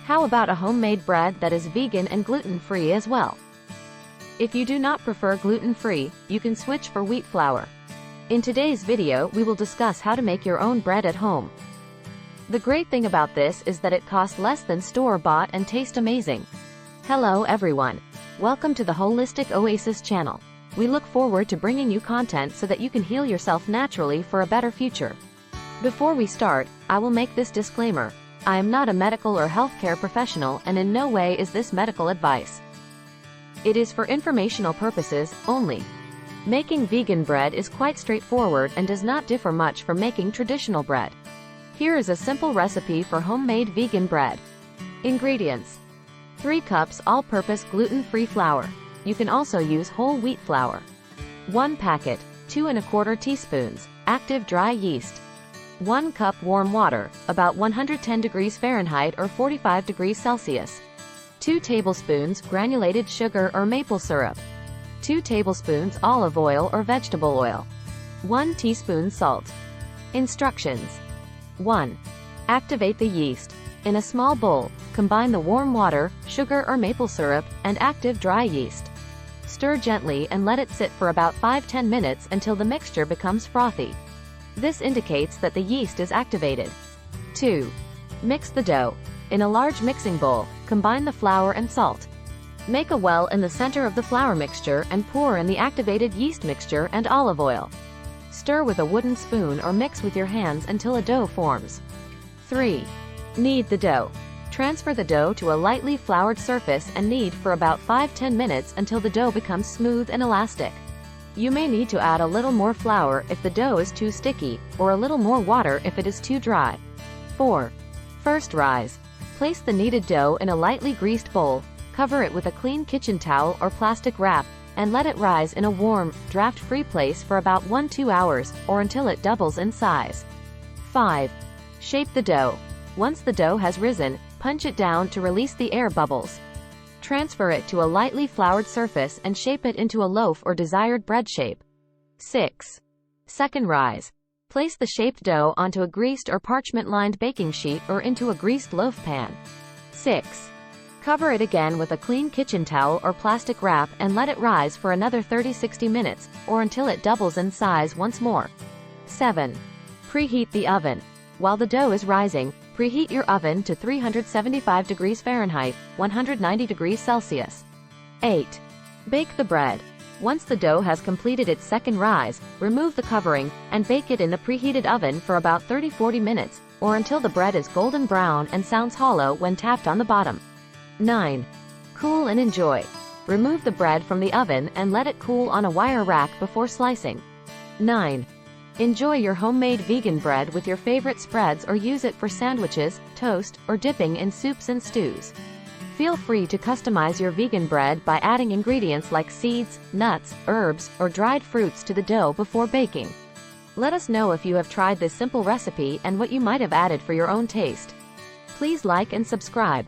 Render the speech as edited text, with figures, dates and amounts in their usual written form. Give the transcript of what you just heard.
How about a homemade bread that is vegan and gluten-free as well? If you do not prefer gluten-free, you can switch for wheat flour. In today's video, we will discuss how to make your own bread at home. The great thing about this is that it costs less than store-bought and tastes amazing. Hello everyone. Welcome to the Holistic Oasis channel. We look forward to bringing you content so that you can heal yourself naturally for a better future. Before we start, I will make this disclaimer. I am not a medical or healthcare professional, and in no way is this medical advice. It is for informational purposes only. Making vegan bread is quite straightforward and does not differ much from making traditional bread. Here is a simple recipe for homemade vegan bread. Ingredients: 3 cups all-purpose gluten-free flour. You can also use whole wheat flour. 1 packet, 2 1/4 teaspoons, active dry yeast. 1 cup warm water, about 110 degrees Fahrenheit or 45 degrees Celsius. 2 tablespoons granulated sugar or maple syrup. 2 tablespoons olive oil or vegetable oil. 1 teaspoon salt. Instructions. 1. Activate the yeast. In a small bowl, combine the warm water, sugar or maple syrup, and active dry yeast. Stir gently and let it sit for about 5–10 minutes until the mixture becomes frothy. This indicates that the yeast is activated. 2. Mix the dough. In a large mixing bowl, combine the flour and salt. Make a well in the center of the flour mixture and pour in the activated yeast mixture and olive oil. Stir with a wooden spoon or mix with your hands until a dough forms. 3. Knead the dough. Transfer the dough to a lightly floured surface and knead for about 5–10 minutes until the dough becomes smooth and elastic. You may need to add a little more flour if the dough is too sticky, or a little more water if it is too dry. 4. First rise. Place the kneaded dough in a lightly greased bowl, cover it with a clean kitchen towel or plastic wrap, and let it rise in a warm, draft-free place for about 1–2 hours, or until it doubles in size. 5. Shape the dough. Once the dough has risen, punch it down to release the air bubbles. Transfer it to a lightly floured surface and shape it into a loaf or desired bread shape. 6. Second rise. Place the shaped dough onto a greased or parchment-lined baking sheet or into a greased loaf pan. 6. Cover it again with a clean kitchen towel or plastic wrap and let it rise for another 30–60 minutes, or until it doubles in size once more. 7. Preheat the oven. While the dough is rising, preheat your oven to 375 degrees Fahrenheit, 190 degrees Celsius. 8. Bake the bread. Once the dough has completed its second rise, remove the covering, and bake it in the preheated oven for about 30–40 minutes, or until the bread is golden brown and sounds hollow when tapped on the bottom. 9. Cool and enjoy. Remove the bread from the oven and let it cool on a wire rack before slicing. 9. Enjoy your homemade vegan bread with your favorite spreads or use it for sandwiches, toast, or dipping in soups and stews. Feel free to customize your vegan bread by adding ingredients like seeds, nuts, herbs, or dried fruits to the dough before baking. Let us know if you have tried this simple recipe and what you might have added for your own taste. Please like and subscribe.